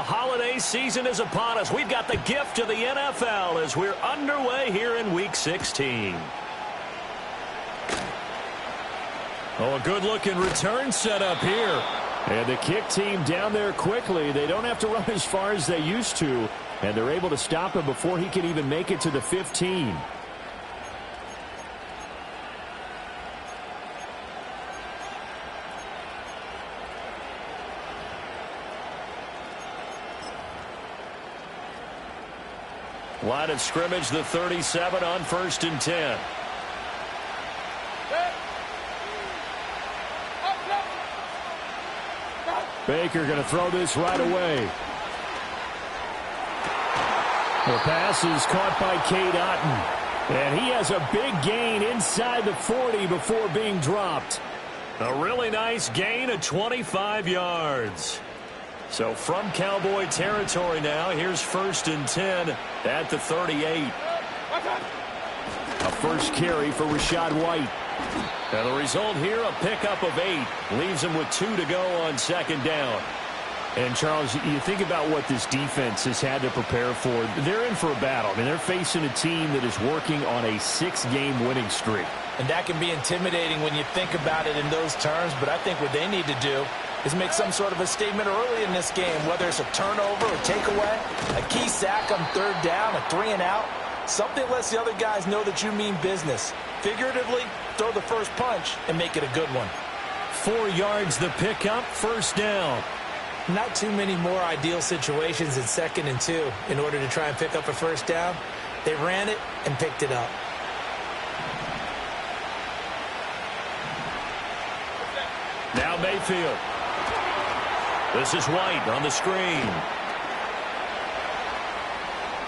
holiday season is upon us. We've got the gift of the NFL as we're underway here in Week 16. Oh, a good-looking return set up here. And the kick team down there quickly. They don't have to run as far as they used to. And they're able to stop him before he can even make it to the 15. Line of scrimmage, the 37 on 1st and 10. Baker going to throw this right away. The pass is caught by Cade Otton. And he has a big gain inside the 40 before being dropped. A really nice gain of 25 yards. So from Cowboy territory now, here's 1st and 10 at the 38. A first carry for Rachaad White. And the result here, a pickup of 8. Leaves him with 2 to go on 2nd down. And, Charles, you think about what this defense has had to prepare for. They're in for a battle. I mean, they're facing a team that is working on a 6-game winning streak. And that can be intimidating when you think about it in those terms. But I think what they need to do is make some sort of a statement early in this game, whether it's a turnover, a takeaway, a key sack on 3rd down, a 3-and-out. Something lets the other guys know that you mean business. Figuratively, throw the first punch and make it a good one. 4 yards the pickup, 1st down. Not too many more ideal situations in 2nd and 2 in order to try and pick up a 1st down. They ran it and picked it up. Now Mayfield. This is White on the screen.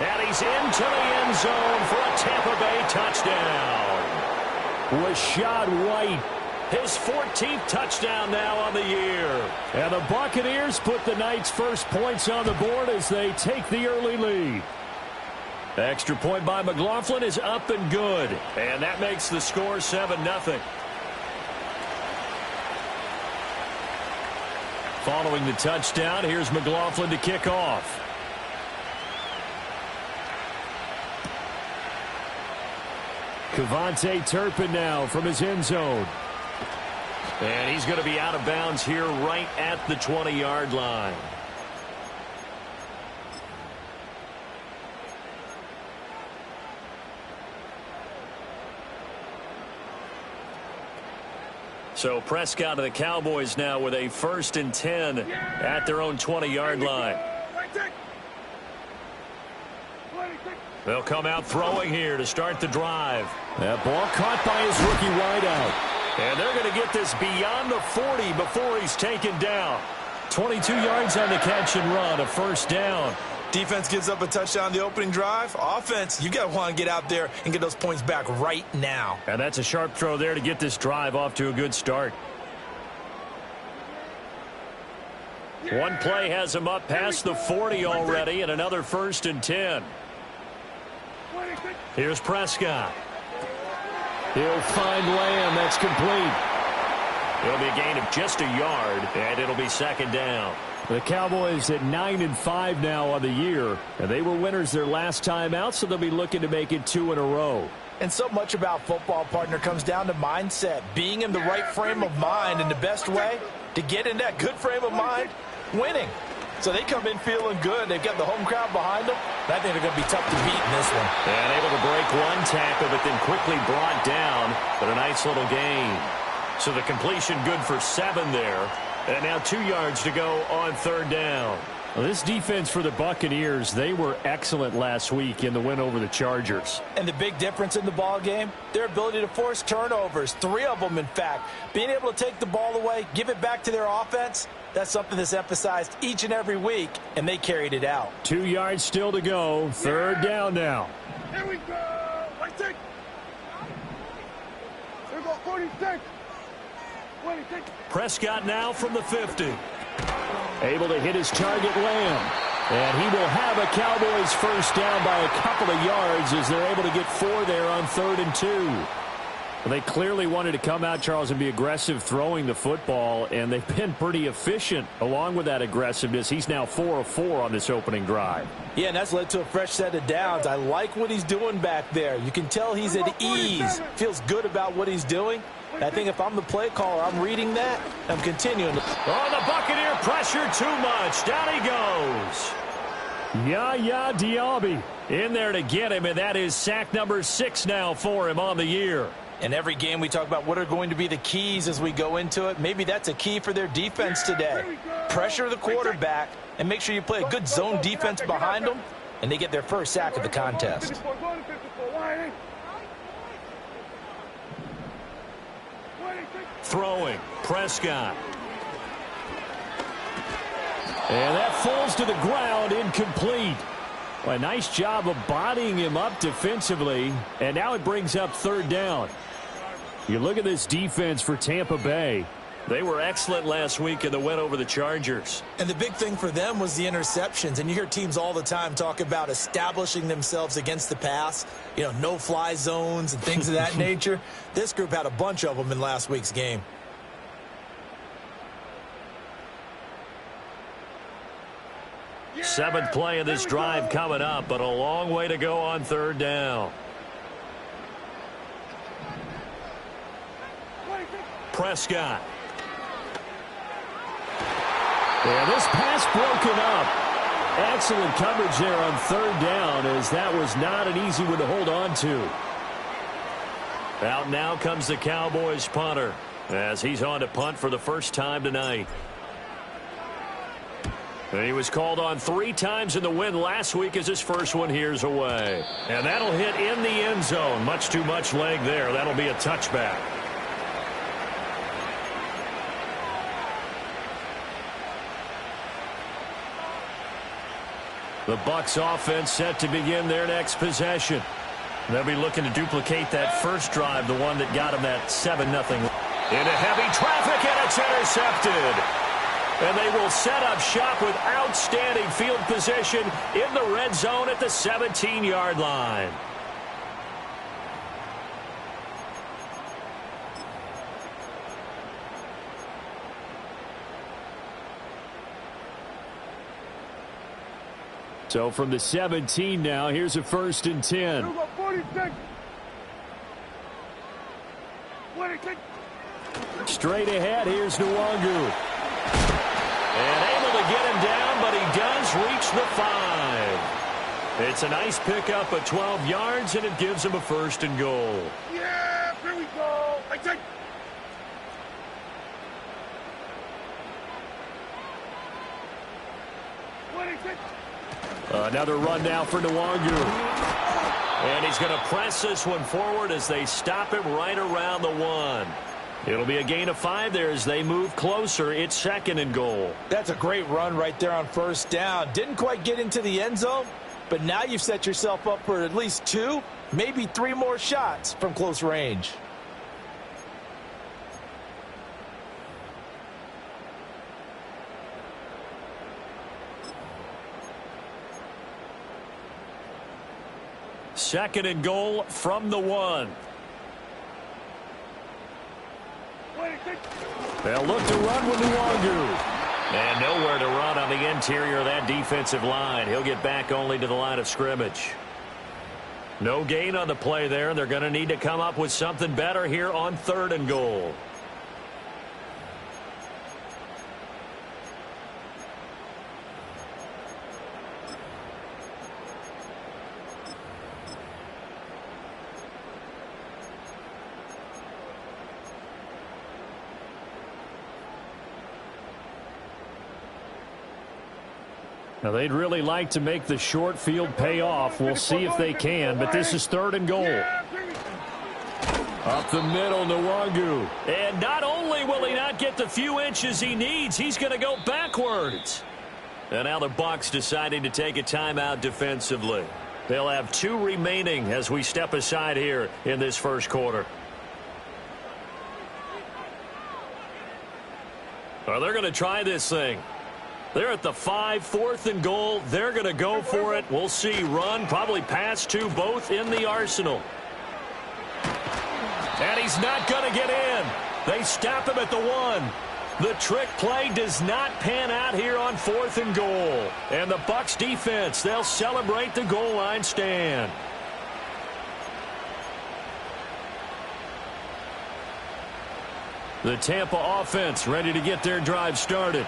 And he's into the end zone for a Tampa Bay touchdown. Rachaad White. His 14th touchdown now on the year. And the Buccaneers put the Knights' first points on the board as they take the early lead. Extra point by McLaughlin is up and good. And that makes the score 7-0. Following the touchdown, here's McLaughlin to kick off. KaVontae Turpin now from his end zone. And he's going to be out of bounds here right at the 20-yard line. So Prescott and the Cowboys now with a 1st and 10 at their own 20-yard line. They'll come out throwing here to start the drive. That ball caught by his rookie wideout. And they're going to get this beyond the 40 before he's taken down. 22 yards on the catch and run, a 1st down. Defense gives up a touchdown the opening drive. Offense, you got to want to get out there and get those points back right now. And that's a sharp throw there to get this drive off to a good start. One play has him up past the 40 already, and another 1st and 10. Here's Prescott. He'll find Lamb. That's complete. It'll be a gain of just a yard, and it'll be 2nd down. The Cowboys at 9-5 now on the year, and they were winners their last time out, so they'll be looking to make it 2 in a row. And so much about football, partner, comes down to mindset. Being in the right frame of mind, and the best way to get in that good frame of mind, winning. So they come in feeling good. They've got the home crowd behind them. I think they're going to be tough to beat in this one. And able to break one tackle, but then quickly brought down. But a nice little gain. So the completion good for 7 there. And now 2 yards to go on 3rd down. Well, this defense for the Buccaneers, they were excellent last week in the win over the Chargers. And the big difference in the ball game, their ability to force turnovers, 3 of them, in fact. Being able to take the ball away, give it back to their offense, that's something that's emphasized each and every week, and they carried it out. 2 yards still to go. 3rd down now. Here we go. 46. Here we go. 46. 26. Prescott now from the 50. Able to hit his target, Lamb. And he will have a Cowboys 1st down by a couple of yards as they're able to get 4 there on 3rd and 2. Well, they clearly wanted to come out, Charles, and be aggressive throwing the football, and they've been pretty efficient along with that aggressiveness. He's now 4 of 4 on this opening drive. Yeah, and that's led to a fresh set of downs. I like what he's doing back there. You can tell he's at ease, feels good about what he's doing. And I think if I'm the play caller, I'm reading that, I'm continuing. Oh, the Buccaneer pressure too much. Down he goes. Yaya Diaby in there to get him, and that is sack number 6 now for him on the year. In every game we talk about what are going to be the keys as we go into it. Maybe that's a key for their defense today. Pressure the quarterback and make sure you play a good zone defense behind them, and they get their first sack of the contest. Throwing, Prescott. And that falls to the ground, incomplete. Well, a nice job of bodying him up defensively, and now it brings up 3rd down. You look at this defense for Tampa Bay. They were excellent last week in the win over the Chargers. And the big thing for them was the interceptions. And you hear teams all the time talk about establishing themselves against the pass. You know, no-fly zones and things of that nature. This group had a bunch of them in last week's game. Seventh play of this drive coming up, but a long way to go on 3rd down. Prescott. And this pass broken up. Excellent coverage there on 3rd down, as that was not an easy one to hold on to. Out now comes the Cowboys punter, as he's on to punt for the first time tonight. And he was called on 3 times in the win last week as his first one here's away. And that'll hit in the end zone. Much too much leg there. That'll be a touchback. The Bucs offense set to begin their next possession. They'll be looking to duplicate that first drive, the one that got them that 7-0. Into heavy traffic, and it's intercepted. And they will set up shop with outstanding field position in the red zone at the 17-yard line. So from the 17 now, here's a 1st and 10. Straight ahead, here's Nwangu. And able to get him down, but he does reach the 5. It's a nice pickup of 12 yards, and it gives him a 1st and goal. Yeah, here we go. Another run now for Nwangu. And he's going to press this one forward as they stop him right around the 1. It'll be a gain of 5 there as they move closer. It's 2nd and goal. That's a great run right there on 1st down. Didn't quite get into the end zone, but now you've set yourself up for at least 2, maybe 3 more shots from close range. Second and goal from the 1. They'll look to run with Nwangu. And nowhere to run on the interior of that defensive line. He'll get back only to the line of scrimmage. No gain on the play there. They're going to need to come up with something better here on 3rd and goal. Now, they'd really like to make the short field pay off. We'll see if they can, but this is 3rd and goal. Up the middle, Nwangu. And not only will he not get the few inches he needs, he's going to go backwards. And now the Bucs deciding to take a timeout defensively. They'll have 2 remaining as we step aside here in this first quarter. Well, they're going to try this thing. They're at the 5, 4th and goal. They're going to go for it. We'll see. Run, probably pass to both in the arsenal. And he's not going to get in. They stop him at the 1. The trick play does not pan out here on 4th and goal. And the Bucs defense, they'll celebrate the goal line stand. The Tampa offense ready to get their drive started.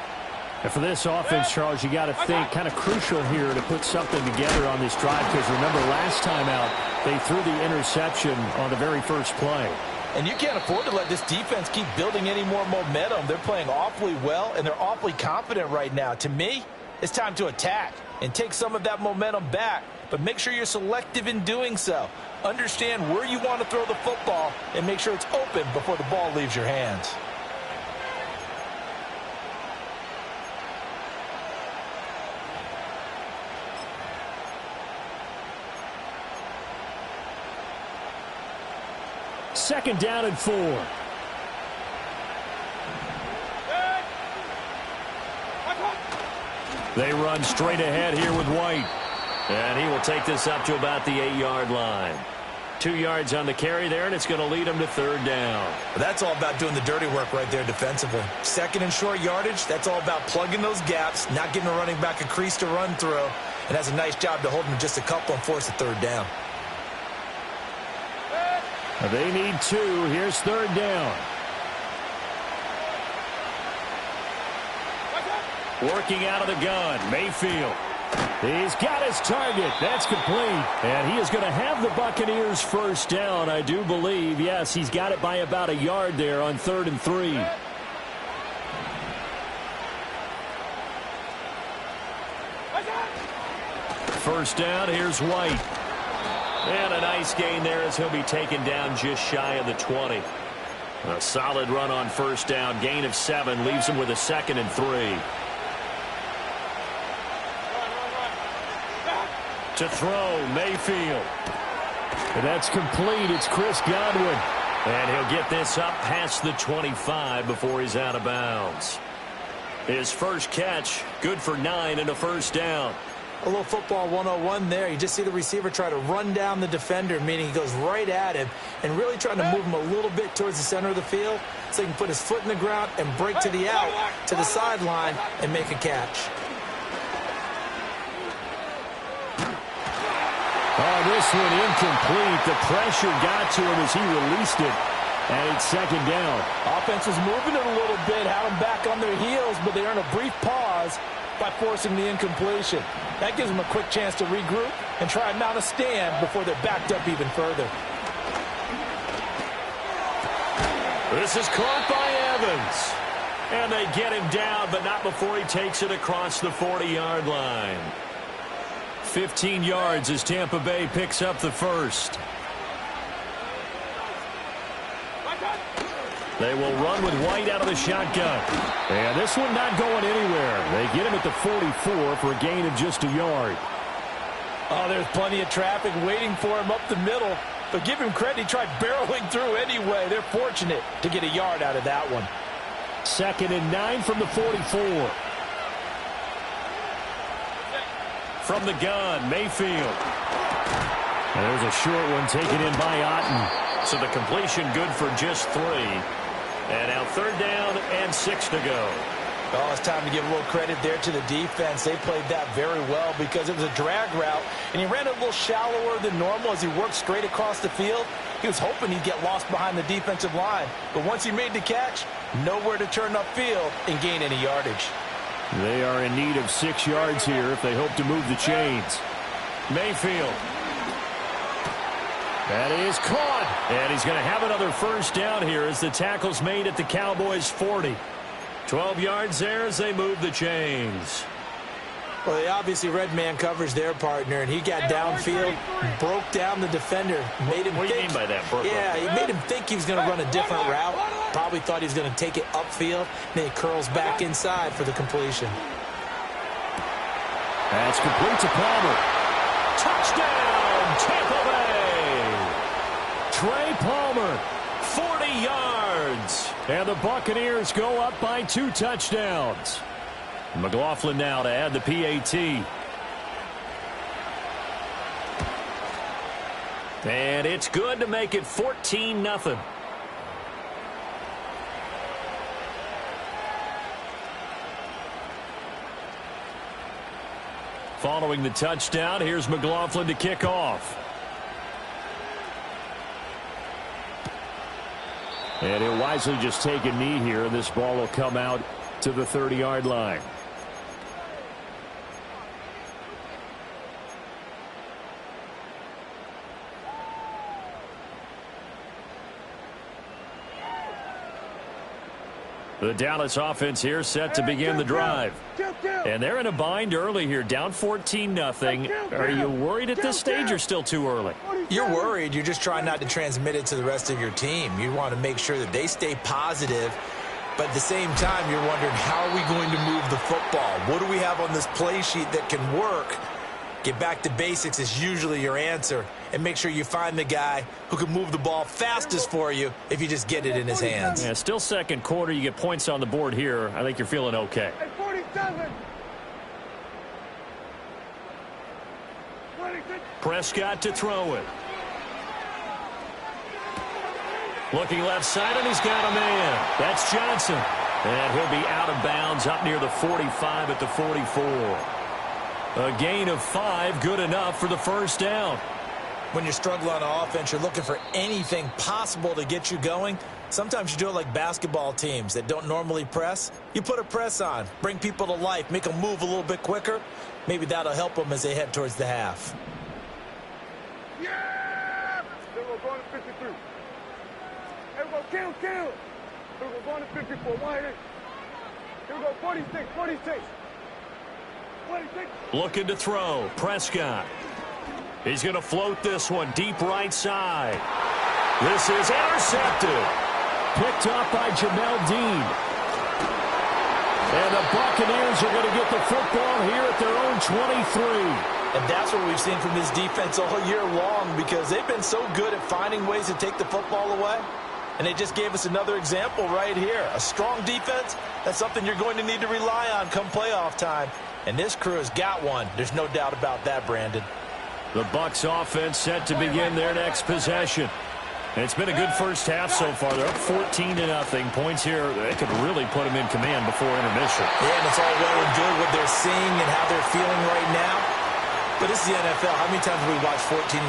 And for this offense, Charles, you got to think kind of crucial here to put something together on this drive, because remember last time out they threw the interception on the very first play. And you can't afford to let this defense keep building any more momentum. They're playing awfully well, and they're awfully confident right now. To me, it's time to attack and take some of that momentum back. But make sure you're selective in doing so. Understand where you want to throw the football and make sure it's open before the ball leaves your hands. Second down and 4. They run straight ahead here with White. And he will take this up to about the 8-yard line. 2 yards on the carry there, and it's going to lead him to 3rd down. Well, that's all about doing the dirty work right there defensively. 2nd and short yardage, that's all about plugging those gaps, not giving a running back a crease to run through, and has a nice job to hold him just a couple and force a 3rd down. They need 2. Here's 3rd down. Working out of the gun, Mayfield. He's got his target. That's complete. And he is going to have the Buccaneers first down, I do believe. Yes, he's got it by about a yard there on 3rd and 3. First down, here's White. And a nice gain there as he'll be taken down just shy of the 20. A solid run on first down. Gain of 7 leaves him with a 2nd and 3. To throw, Mayfield. And that's complete. It's Chris Godwin. And he'll get this up past the 25 before he's out of bounds. His first catch, good for 9 and a first down. A little football 101 there. You just see the receiver try to run down the defender, meaning he goes right at him and really trying to move him a little bit towards the center of the field so he can put his foot in the ground and break to the out, to the sideline, and make a catch. Oh, this one incomplete. The pressure got to him as he released it. And it's 2nd down. Offense was moving it a little bit, had them back on their heels, but they earn a brief pause by forcing the incompletion. That gives them a quick chance to regroup and try and mount a stand before they're backed up even further. This is caught by Evans. And they get him down, but not before he takes it across the 40-yard line. 15 yards as Tampa Bay picks up the first. They will run with White out of the shotgun. And this one not going anywhere. They get him at the 44 for a gain of just a yard. Oh, there's plenty of traffic waiting for him up the middle. But give him credit, he tried barreling through anyway. They're fortunate to get a yard out of that one. 2nd and 9 from the 44. From the gun, Mayfield. And there's a short one taken in by Otten. So the completion good for just 3. And now 3rd down and 6 to go. Oh, it's time to give a little credit there to the defense. They played that very well because it was a drag route, and he ran a little shallower than normal as he worked straight across the field. He was hoping he'd get lost behind the defensive line. But once he made the catch, nowhere to turn upfield and gain any yardage. They are in need of 6 yards here if they hope to move the chains. Mayfield. That is caught. And he's going to have another first down here as the tackle's made at the Cowboys' 40. 12 yards there as they move the chains. Well, they obviously read man coverage their partner, and he got downfield, broke down the defender, made him What do you think. mean by that, Brooke? Yeah, he made him think he was going to run a different route. Probably thought he was going to take it upfield. Then he curls back inside for the completion. That's complete to Palmer. Touchdown, Tampa Bay. Trey Palmer. 40 yards. And the Buccaneers go up by 2 touchdowns. McLaughlin now to add the PAT. And it's good to make it 14-0. Following the touchdown, here's McLaughlin to kick off. And he'll wisely just take a knee here, and this ball will come out to the 30-yard line. The Dallas offense here set to begin the drive. And they're in a bind early here, down 14-0. Are you worried at this stage or still too early? You're worried. You're just trying not to transmit it to the rest of your team. You want to make sure that they stay positive. But at the same time, you're wondering, how are we going to move the football? What do we have on this play sheet that can work? Get back to basics is usually your answer. And make sure you find the guy who can move the ball fastest for you if you just get it in his hands. Yeah, still second quarter. You get points on the board here. I think you're feeling okay. 47. Prescott to throw it. Looking left side, and he's got a man. That's Johnson. And he'll be out of bounds up near the 45 at the 44. A gain of 5, good enough for the first down. When you're struggling on offense, you're looking for anything possible to get you going. Sometimes you do it like basketball teams that don't normally press. You put a press on, bring people to life, make them move a little bit quicker. Maybe that'll help them as they head towards the half. Yeah! Then we're going to 53. Everyone, kill. Then we're going to 54. Here we go, 46. 46. Looking to throw. Prescott. He's going to float this one deep right side. This is intercepted. Picked up by Jamel Dean. And the Buccaneers are going to get the football here at their own 23. And that's what we've seen from this defense all year long, because they've been so good at finding ways to take the football away. And they just gave us another example right here. A strong defense, that's something you're going to need to rely on come playoff time. And this crew has got one. There's no doubt about that, Brandon. The Bucs offense set to begin their next possession. And it's been a good first half so far. They're up 14-0. Points here, they could really put them in command before intermission. Yeah, and it's all well and good what they're seeing and how they're feeling right now. But this is the NFL. How many times have we watched 14-0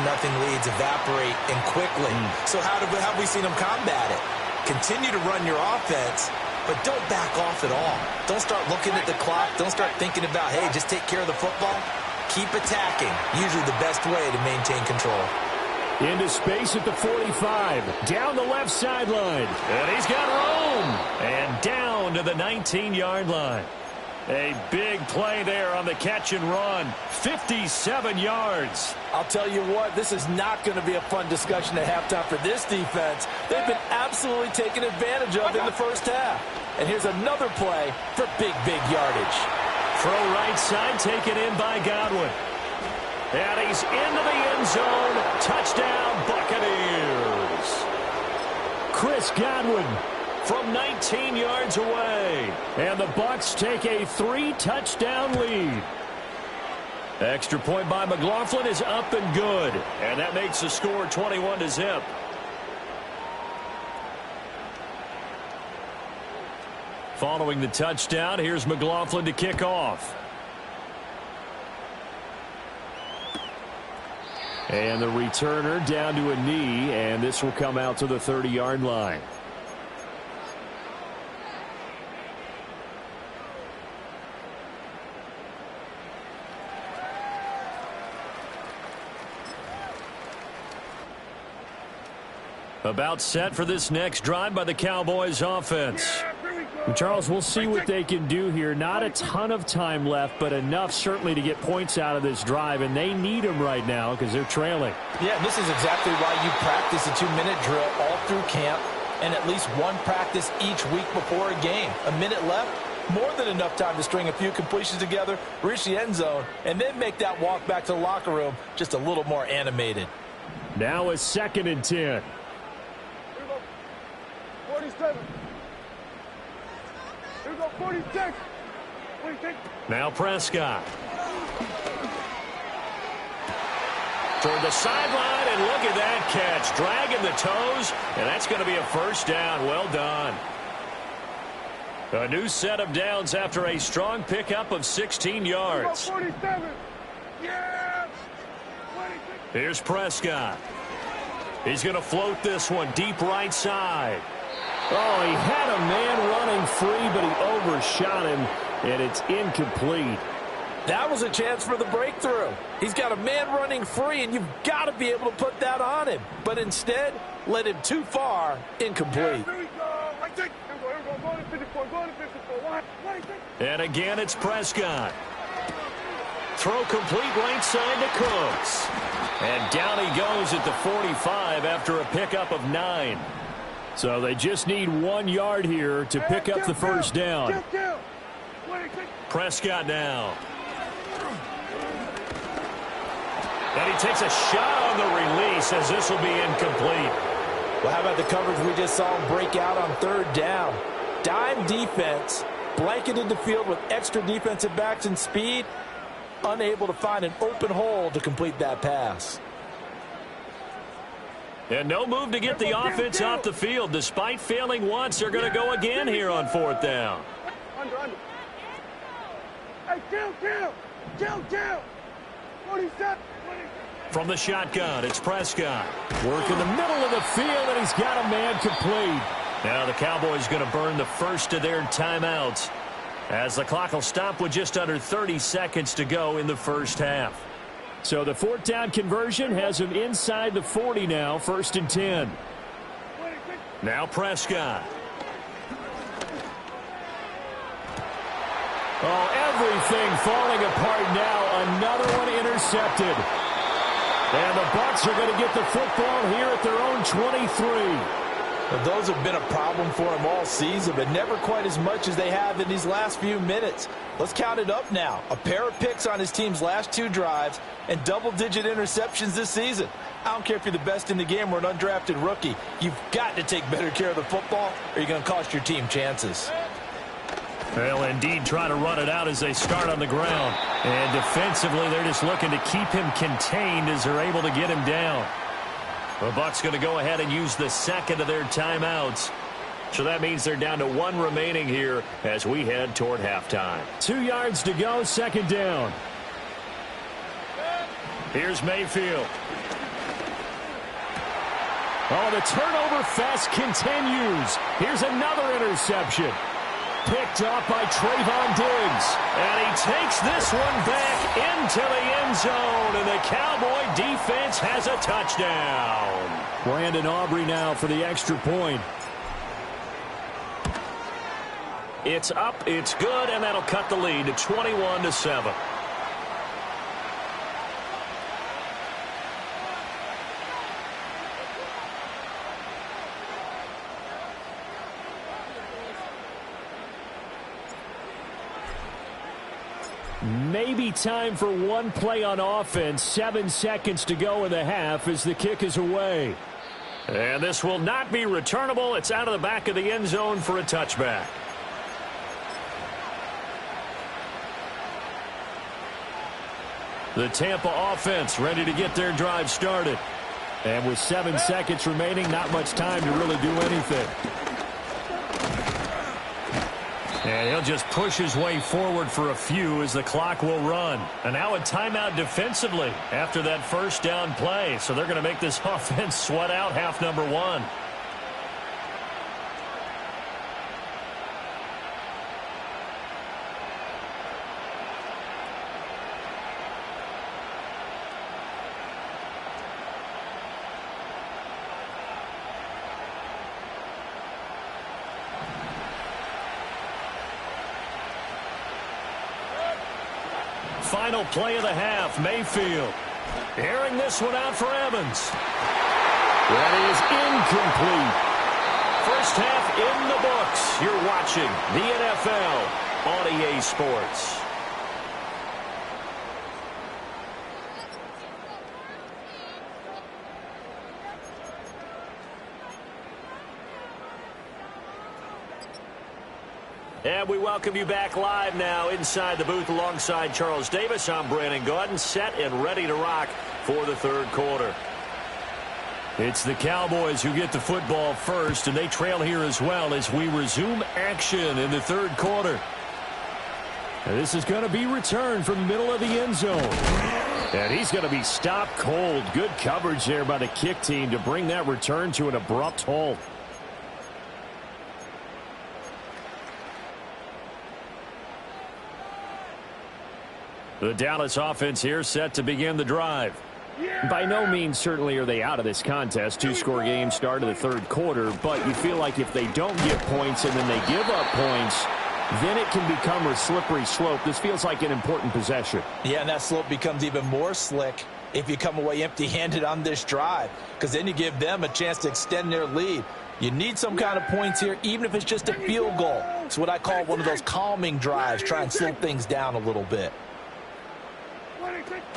leads evaporate and quickly? So how have we seen them combat it? Continue to run your offense, but don't back off at all. Don't start looking at the clock. Don't start thinking about, hey, just take care of the football. Keep attacking. Usually the best way to maintain control. Into space at the 45. Down the left sideline. And he's got room. And down to the 19-yard line. A big play there on the catch and run. 57 yards. I'll tell you what, this is not going to be a fun discussion at halftime for this defense. They've been absolutely taken advantage of in the first half. And here's another play for big yardage. Throw right side, taken in by Godwin. And he's into the end zone. Touchdown, Buccaneers. Chris Godwin from 19 yards away. And the Bucs take a 3-touchdown lead. Extra point by McLaughlin is up and good. And that makes the score 21-0. Following the touchdown, here's McLaughlin to kick off. And the returner down to a knee, and this will come out to the 30-yard line. About set for this next drive by the Cowboys offense. And Charles, we'll see what they can do here. Not a ton of time left, but enough certainly to get points out of this drive, and they need them right now because they're trailing. Yeah, this is exactly why you practice a 2-minute drill all through camp and at least one practice each week before a game. A minute left, more than enough time to string a few completions together, reach the end zone, and then make that walk back to the locker room just a little more animated. Now a 2nd and 10. 47. Here we go, 46. 46. Now Prescott. Toward the sideline, and look at that catch. Dragging the toes, and that's going to be a first down. Well done. A new set of downs after a strong pickup of 16 yards. 47. Yeah. Here's Prescott. He's going to float this one deep right side. Oh, he had a man running free, but he overshot him, and it's incomplete. That was a chance for the breakthrough. He's got a man running free, and you've got to be able to put that on him. But instead, led him too far, incomplete. And again, it's Prescott. Throw complete right side to Cooks. And down he goes at the 45 after a pickup of 9. So they just need 1 yard here to pick up the first down. Prescott now. And he takes a shot on the release as this will be incomplete. Well, how about the coverage we just saw him break out on third down? Dime defense, blanketed the field with extra defensive backs and speed, unable to find an open hole to complete that pass. And no move to get the offense off the field. Despite failing once, they're going to go again here on fourth down. Under. Hey, kill. 47. From the shotgun, it's Prescott. Work in the middle of the field, and he's got a man complete. Now the Cowboys going to burn the first of their timeouts as the clock will stop with just under 30 seconds to go in the first half. So the fourth down conversion has him inside the 40 now, 1st and 10. Now Prescott. Oh, everything falling apart now. Another one intercepted. And the Bucs are going to get the football here at their own 23. Well, those have been a problem for him all season, but never quite as much as they have in these last few minutes. Let's count it up now. A pair of picks on his team's last 2 drives and double-digit interceptions this season. I don't care if you're the best in the game or an undrafted rookie. You've got to take better care of the football or you're going to cost your team chances. They'll indeed try to run it out as they start on the ground. And defensively, they're just looking to keep him contained as they're able to get him down. The Bucs going to go ahead and use the second of their timeouts. So that means they're down to 1 remaining here as we head toward halftime. 2 yards to go, 2nd down. Here's Mayfield. Oh, the turnover fest continues. Here's another interception. Picked up by Trayvon Diggs. And he takes this one back into the end zone. And the Cowboy defense has a touchdown. Brandon Aubrey now for the extra point. It's up, it's good, and that'll cut the lead to 21-7. Maybe time for one play on offense. 7 seconds to go in the half as the kick is away. And this will not be returnable. It's out of the back of the end zone for a touchback. The Tampa offense ready to get their drive started. And with 7 seconds remaining, not much time to really do anything. And he'll just push his way forward for a few as the clock will run. And now a timeout defensively after that first down play. So they're going to make this offense sweat out half number 1. Final play of the half, Mayfield. Airing this one out for Evans. That is incomplete. First half in the books. You're watching the NFL on EA Sports. And we welcome you back live now inside the booth alongside Charles Davis. I'm Brandon Gaudin, set and ready to rock for the third quarter. It's the Cowboys who get the football first, and they trail here as well as we resume action in the third quarter. And this is going to be returned from the middle of the end zone. And he's going to be stopped cold. Good coverage there by the kick team to bring that return to an abrupt halt. The Dallas offense here set to begin the drive. By no means certainly are they out of this contest. Two-score game start of the third quarter, but you feel like if they don't get points and then they give up points, then it can become a slippery slope. This feels like an important possession. Yeah, and that slope becomes even more slick if you come away empty-handed on this drive, because then you give them a chance to extend their lead. You need some kind of points here, even if it's just a field goal. It's what I call one of those calming drives, try and slow things down a little bit.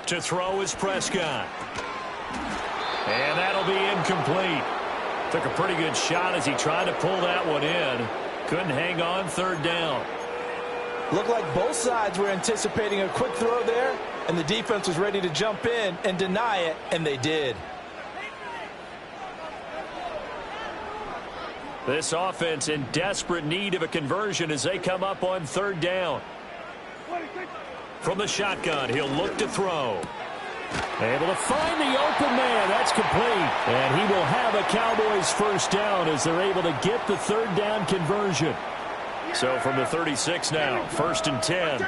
To throw is Prescott. And that'll be incomplete. Took a pretty good shot as he tried to pull that one in. Couldn't hang on third down. Looked like both sides were anticipating a quick throw there, and the defense was ready to jump in and deny it, and they did. This offense in desperate need of a conversion as they come up on third down. From the shotgun, he'll look to throw. Able to find the open man. That's complete. And he will have a Cowboys first down as they're able to get the third down conversion. So from the 36 now, 1st and 10.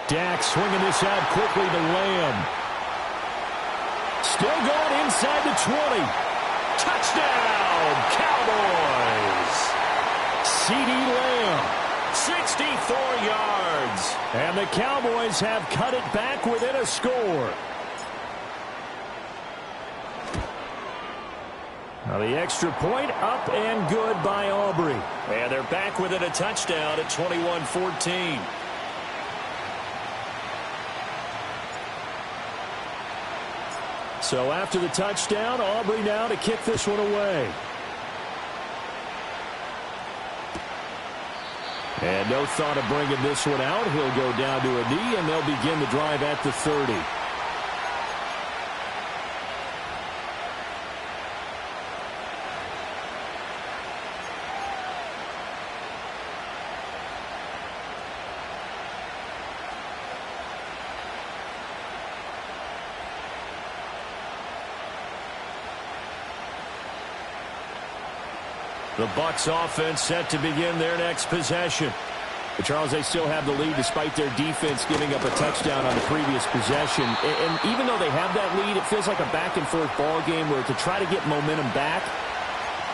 Dak swinging this out quickly to Lamb. Still going inside the 20. Touchdown, Cowboys! CeeDee Lamb. 64 yards. And the Cowboys have cut it back within a score. Now the extra point up and good by Aubrey. And they're back within a touchdown at 21-14. So after the touchdown, Aubrey now to kick this one away. And no thought of bringing this one out. He'll go down to a knee, and they'll begin the drive at the 30. The Bucs offense set to begin their next possession. But Charles, they still have the lead despite their defense giving up a touchdown on the previous possession. And even though they have that lead, it feels like a back-and-forth ball game where to try to get momentum back,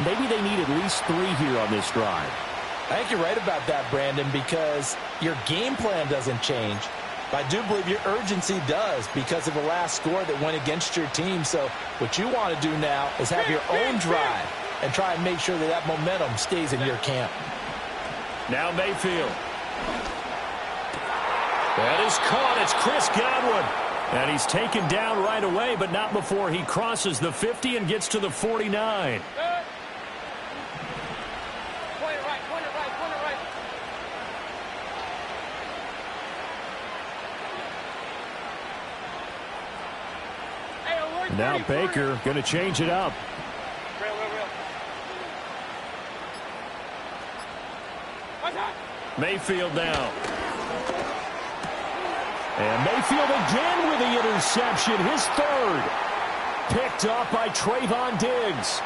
maybe they need at least 3 here on this drive. I think you're right about that, Brandon, because your game plan doesn't change. But I do believe your urgency does because of the last score that went against your team. So what you want to do now is have your own drive and try and make sure that that momentum stays in your camp. Now Mayfield. That is caught. It's Chris Godwin. And he's taken down right away, but not before he crosses the 50 and gets to the 49. Now Baker going to change it up. Mayfield now. And Mayfield again with the interception, his third. Picked up by Trayvon Diggs.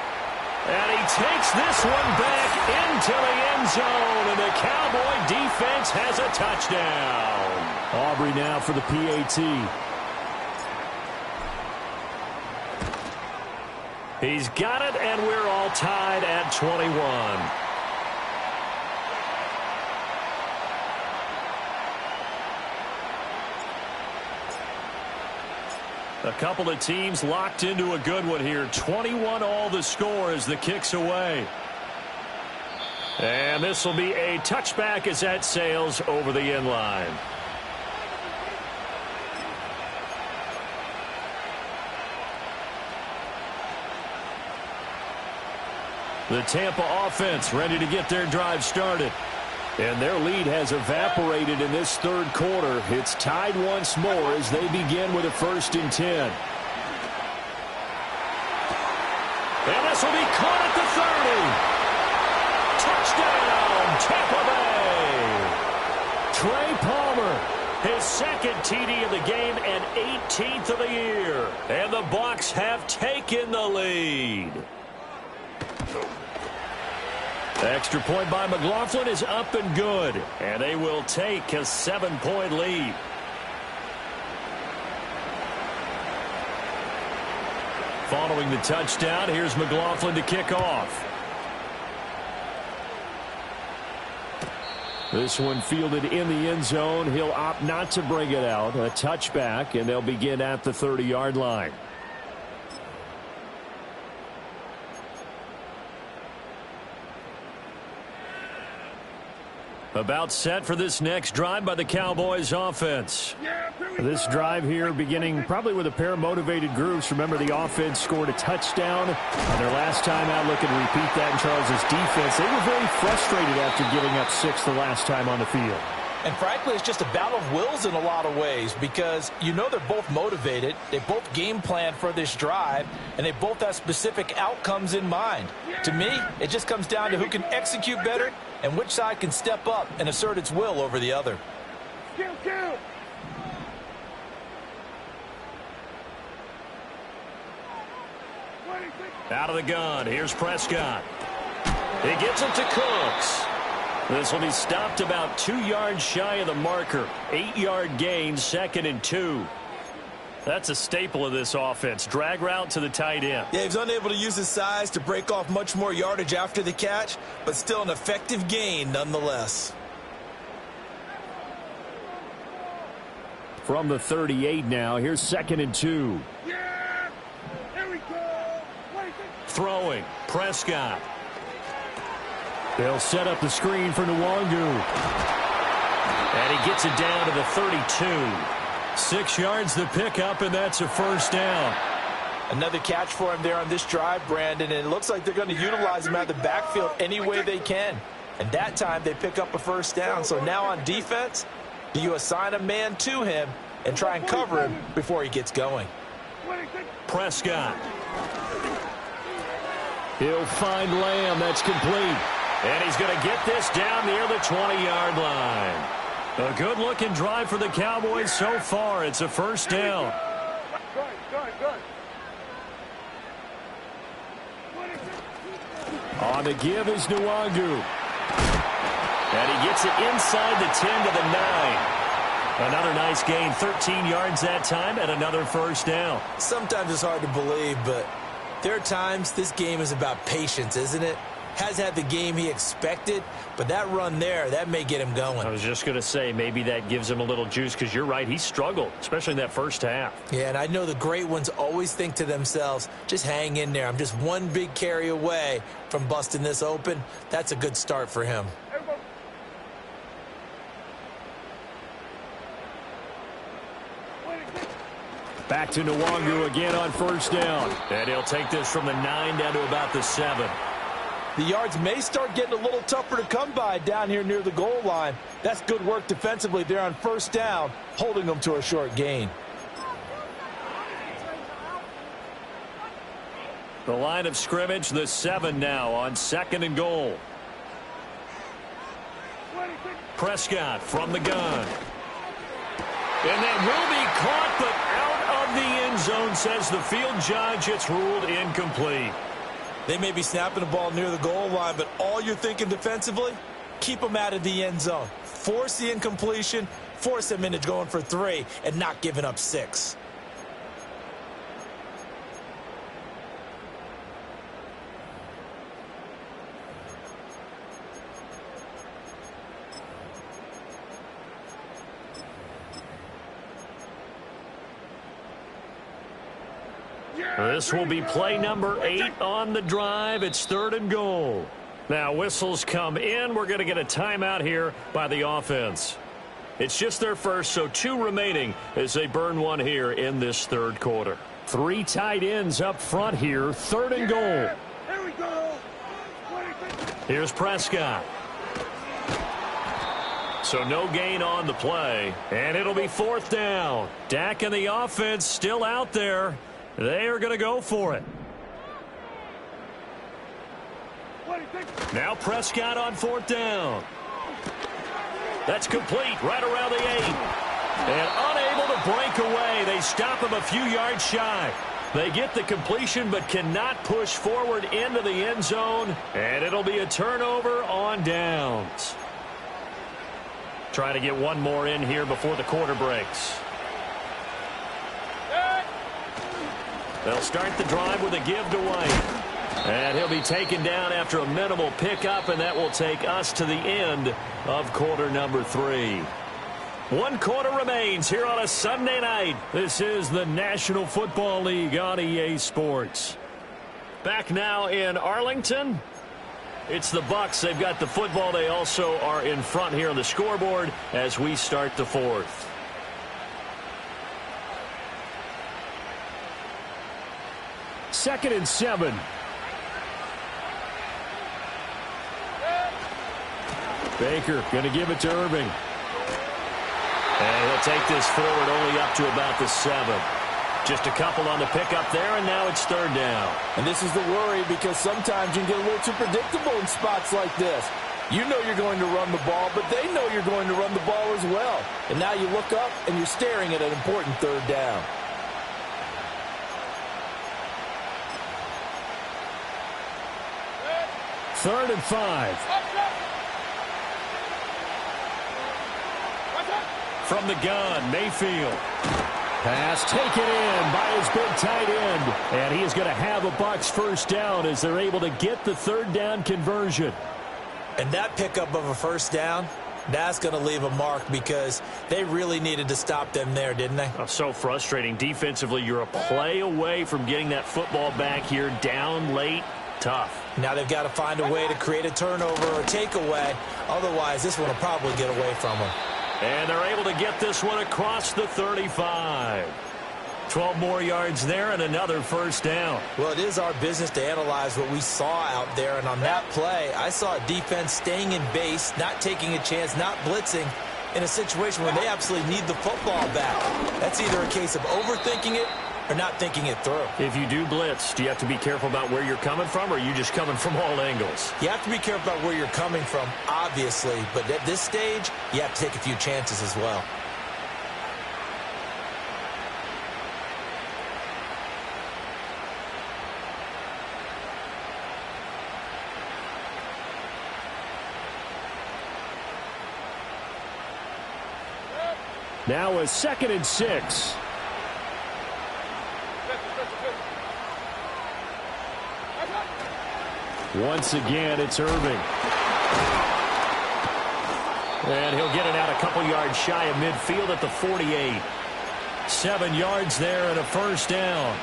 And he takes this one back into the end zone, and the Cowboy defense has a touchdown. Aubrey now for the PAT. He's got it, and we're all tied at 21. A couple of teams locked into a good one here. 21 all the score as the kick's away. And this will be a touchback as that sails over the end line. The Tampa offense ready to get their drive started. And their lead has evaporated in this third quarter. It's tied once more as they begin with a 1st and 10. And this will be caught at the 30. Touchdown, Tampa Bay. Trey Palmer. His second TD of the game and 18th of the year. And the Bucs have taken the lead. Extra point by McLaughlin is up and good. And they will take a 7-point lead. Following the touchdown, here's McLaughlin to kick off. This one fielded in the end zone. He'll opt not to bring it out. A touchback, and they'll begin at the 30-yard line. About set for this next drive by the Cowboys offense. This drive here beginning probably with a pair of motivated groups. Remember, the offense scored a touchdown on their last time out. Looking to repeat that in Charles' defense. They were very frustrated after giving up 6 the last time on the field. And frankly, it's just a battle of wills in a lot of ways because you know they're both motivated. They both game plan for this drive, and they both have specific outcomes in mind. To me, it just comes down to who can execute better and which side can step up and assert its will over the other. Kill. Out of the gun, here's Prescott. He gets it to Cooks. This will be stopped about 2 yards shy of the marker. 8-yard gain, 2nd and 2. That's a staple of this offense. Drag route to the tight end. Yeah, he's unable to use his size to break off much more yardage after the catch, but still an effective gain nonetheless. From the 38 now, here's 2nd and 2. Yeah! Here we go! Throwing, Prescott. They'll set up the screen for Nwangu. And he gets it down to the 32. 6 yards the pickup, and that's a first down. Another catch for him there on this drive, Brandon, and it looks like they're going to utilize him out of the backfield any way they can. And that time they pick up a first down. So now on defense, do you assign a man to him and try and cover him before he gets going? Prescott. He'll find Lamb. That's complete. And he's going to get this down near the 20-yard line. A good-looking drive for the Cowboys so far. It's a first down. On the give is Nwangu. And he gets it inside the 10 to the 9. Another nice gain, 13 yards that time, and another first down. Sometimes it's hard to believe, but there are times this game is about patience, isn't it? Has had the game he expected, but that run there, that may get him going. I was just going to say, maybe that gives him a little juice, because you're right, he struggled, especially in that first half. Yeah, and I know the great ones always think to themselves, just hang in there. I'm just one big carry away from busting this open. That's a good start for him. Back to Nwangu again on first down. And he'll take this from the 9 down to about the 7. The yards may start getting a little tougher to come by down here near the goal line. That's good work defensively there on first down, holding them to a short gain. The line of scrimmage, the 7 now on 2nd and goal. Prescott from the gun. And that will be caught, but out of the end zone, says the field judge. It's ruled incomplete. They may be snapping the ball near the goal line, but all you're thinking defensively, keep them out of the end zone. Force the incompletion, force them into going for 3, and not giving up 6. This will be play number 8 on the drive. It's 3rd and goal. Now whistles come in. We're going to get a timeout here by the offense. It's just their first, so 2 remaining as they burn one here in this 3rd quarter. 3 tight ends up front here. 3rd and goal. Here we go. Here's Prescott. So no gain on the play, and it'll be 4th down. Dak and the offense still out there. They are going to go for it. Now Prescott on 4th down. That's complete right around the 8. And unable to break away. They stop him a few yards shy. They get the completion but cannot push forward into the end zone. And it'll be a turnover on downs. Trying to get one more in here before the quarter breaks. They'll start the drive with a give to White. And he'll be taken down after a minimal pickup, and that will take us to the end of quarter number 3. 1 quarter remains here on a Sunday night. This is the National Football League on EA Sports. Back now in Arlington. It's the Bucs. They've got the football. They also are in front here on the scoreboard as we start the 4th. Second and 7. Baker going to give it to Irving. And he'll take this forward only up to about the 7. Just a couple on the pickup there, and now it's 3rd down. And this is the worry because sometimes you can get a little too predictable in spots like this. You know you're going to run the ball, but they know you're going to run the ball as well. And now you look up and you're staring at an important 3rd down. Third and 5. From the gun, Mayfield. Pass taken in by his big tight end. And he is going to have a Bucs first down as they're able to get the 3rd down conversion. And that pickup of a first down, that's going to leave a mark because they really needed to stop them there, didn't they? Oh, so frustrating. Defensively, you're a play away from getting that football back here down late. Tough. Now they've got to find a way to create a turnover or a takeaway. Otherwise, this one will probably get away from them. And they're able to get this one across the 35. 12 more yards there and another first down. Well, it is our business to analyze what we saw out there. And on that play, I saw a defense staying in base, not taking a chance, not blitzing in a situation where they absolutely need the football back. That's either a case of overthinking it or not thinking it through. If you do blitz, do you have to be careful about where you're coming from, or are you just coming from all angles? You have to be careful about where you're coming from, obviously. But at this stage, you have to take a few chances as well. Now a 2nd and 6. Once again, it's Irving. And he'll get it out a couple yards shy of midfield at the 48. 7 yards there and a first down.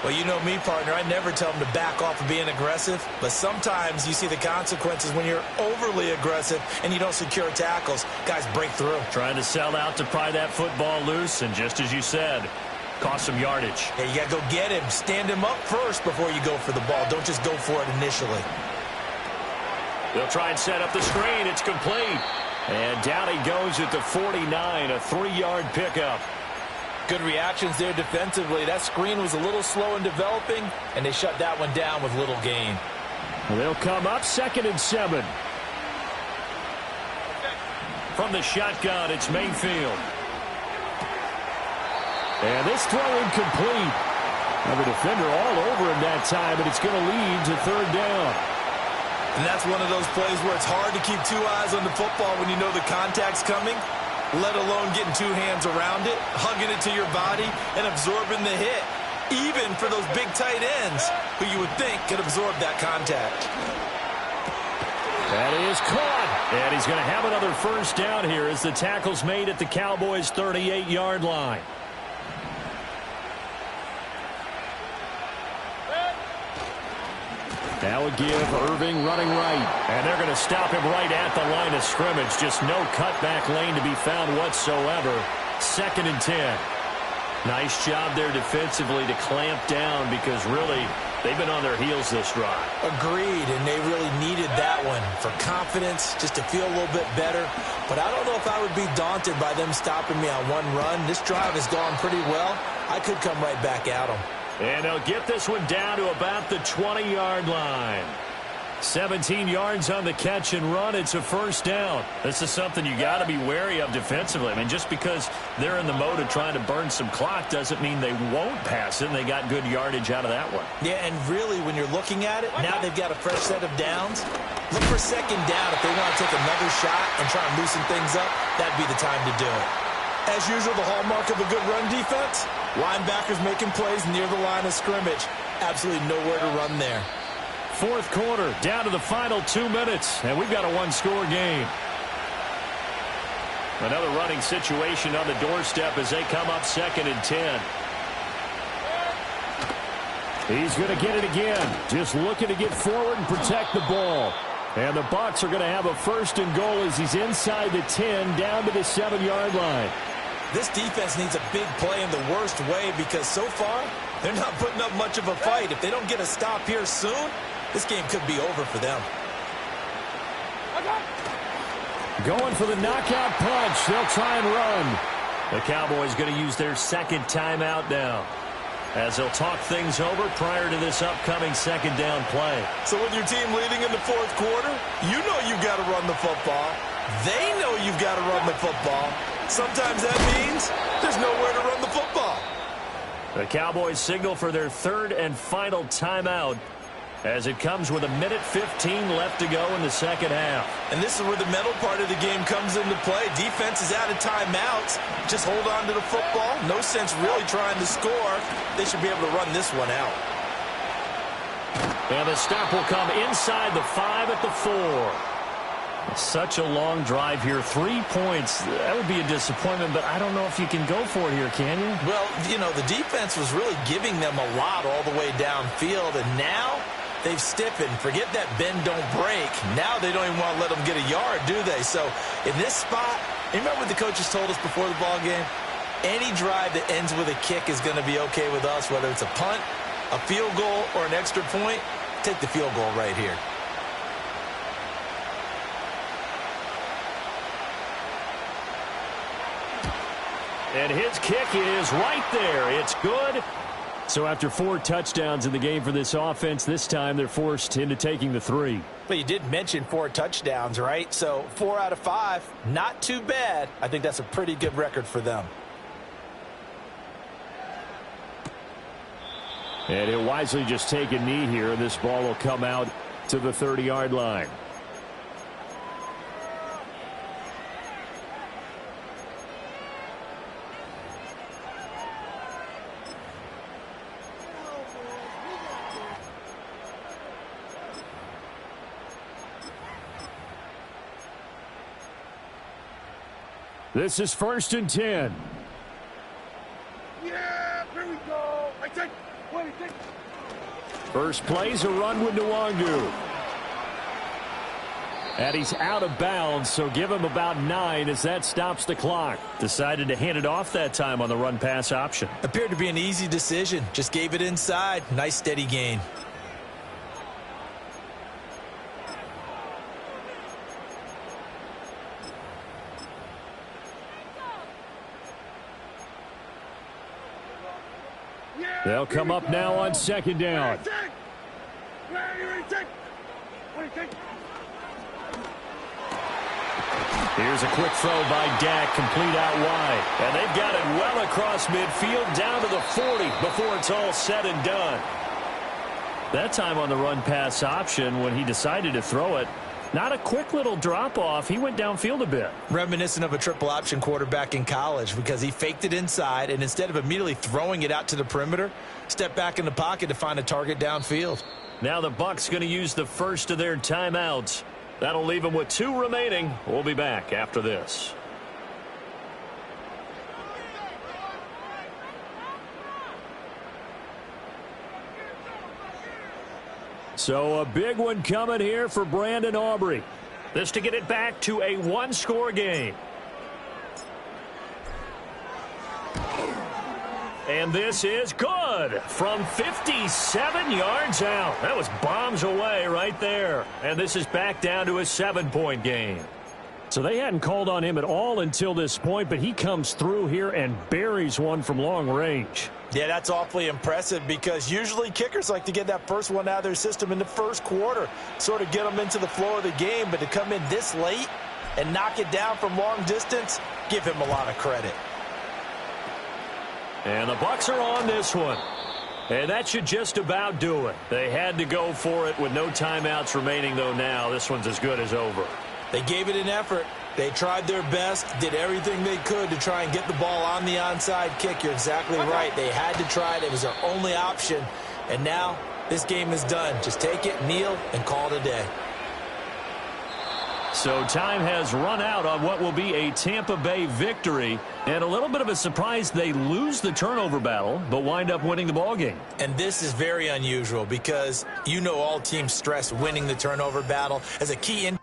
Well, you know me, partner. I never tell them to back off of being aggressive. But sometimes you see the consequences when you're overly aggressive and you don't secure tackles. Guys break through. Trying to sell out to pry that football loose, and just as you said, cost some yardage. Hey, you got to go get him. Stand him up first before you go for the ball. Don't just go for it initially. They'll try and set up the screen. It's complete. And down he goes at the 49, a 3-yard pickup. Good reactions there defensively. That screen was a little slow in developing, and they shut that one down with little gain. They'll come up 2nd and 7. From the shotgun, it's Mayfield. And this throw incomplete. Now the defender all over him that time, and it's going to lead to 3rd down. And that's one of those plays where it's hard to keep 2 eyes on the football when you know the contact's coming, let alone getting 2 hands around it, hugging it to your body, and absorbing the hit, even for those big tight ends who you would think could absorb that contact. That is caught. And he's going to have another first down here as the tackle's made at the Cowboys' 38-yard line. Now a give, Irving running right. And they're going to stop him right at the line of scrimmage. Just no cutback lane to be found whatsoever. 2nd and 10. Nice job there defensively to clamp down because really they've been on their heels this drive. Agreed, and they really needed that one for confidence, just to feel a little bit better. But I don't know if I would be daunted by them stopping me on one run. This drive has gone pretty well. I could come right back at them. And they'll get this one down to about the 20-yard line. 17 yards on the catch and run. It's a first down. This is something you got to be wary of defensively. I mean, just because they're in the mode of trying to burn some clock doesn't mean they won't pass it, and they got good yardage out of that one. Yeah, and really, when you're looking at it, now they've got a fresh set of downs. Look for second down if they want to take another shot and try and loosen things up. That'd be the time to do it. As usual, the hallmark of a good run defense, linebackers making plays near the line of scrimmage. Absolutely nowhere to run there. Fourth quarter, down to the final 2 minutes, and we've got a one-score game. Another running situation on the doorstep as they come up 2nd and 10. He's going to get it again, just looking to get forward and protect the ball. And the Bucs are going to have a 1st and goal as he's inside the 10, down to the 7-yard line. This defense needs a big play in the worst way because so far, they're not putting up much of a fight. If they don't get a stop here soon, this game could be over for them. Going for the knockout punch. They'll try and run. The Cowboys going to use their 2nd timeout now, as they'll talk things over prior to this upcoming 2nd down play. So with your team leading in the 4th quarter, you know you've got to run the football. They know you've got to run the football. Sometimes that means there's nowhere to run the football. The Cowboys signal for their 3rd and final timeout, as it comes with 1:15 left to go in the 2nd half. And this is where the mental part of the game comes into play. Defense is out of timeouts. Just hold on to the football. No sense really trying to score. They should be able to run this one out. And the stop will come inside the 5 at the 4. Such a long drive here. 3 points. That would be a disappointment, but I don't know if you can go for it here, can you? Well, you know, the defense was really giving them a lot all the way downfield, and now they've stiffened. Forget that bend, don't break. Now they don't even want to let them get a yard, do they? So in this spot, remember what the coaches told us before the ball game? Any drive that ends with a kick is going to be okay with us, whether it's a punt, a field goal, or an extra point. Take the field goal right here. And his kick is right there. It's good. So after 4 touchdowns in the game for this offense, this time they're forced into taking the 3. But you did mention 4 touchdowns, right? So 4 out of 5, not too bad. I think that's a pretty good record for them. And he'll wisely just take a knee here, and this ball will come out to the 30-yard line. This is 1st and 10. Yeah, here we go. I take. First play's a run with Nwangu. And he's out of bounds, so give him about 9 as that stops the clock. Decided to hand it off that time on the run-pass option. Appeared to be an easy decision. Just gave it inside. Nice steady gain. They'll come up now on 2nd down. Here's a quick throw by Dak, complete out wide. And they've got it well across midfield, down to the 40 before it's all said and done. That time on the run-pass option, when he decided to throw it, not a quick little drop-off. He went downfield a bit. Reminiscent of a triple option quarterback in college because he faked it inside, and instead of immediately throwing it out to the perimeter, stepped back in the pocket to find a target downfield. Now the Bucs going to use the first of their timeouts. That'll leave them with 2 remaining. We'll be back after this. So a big one coming here for Brandon Aubrey. This to get it back to a 1-score game. And this is good from 57 yards out. That was bombs away right there. And this is back down to a 7-point game. So they hadn't called on him at all until this point, but he comes through here and buries one from long range. Yeah, that's awfully impressive because usually kickers like to get that first one out of their system in the first quarter, sort of get them into the flow of the game, but to come in this late and knock it down from long distance, give him a lot of credit. And the Bucs are on this one. And that should just about do it. They had to go for it with no timeouts remaining, though now this one's as good as over. They gave it an effort. They tried their best, did everything they could to try and get the ball on the onside kick. You're exactly right. They had to try it. It was their only option. And now this game is done. Just take it, kneel, and call it a day. So time has run out on what will be a Tampa Bay victory. And a little bit of a surprise, they lose the turnover battle, but wind up winning the ball game. And this is very unusual because you know all teams stress winning the turnover battle as a key in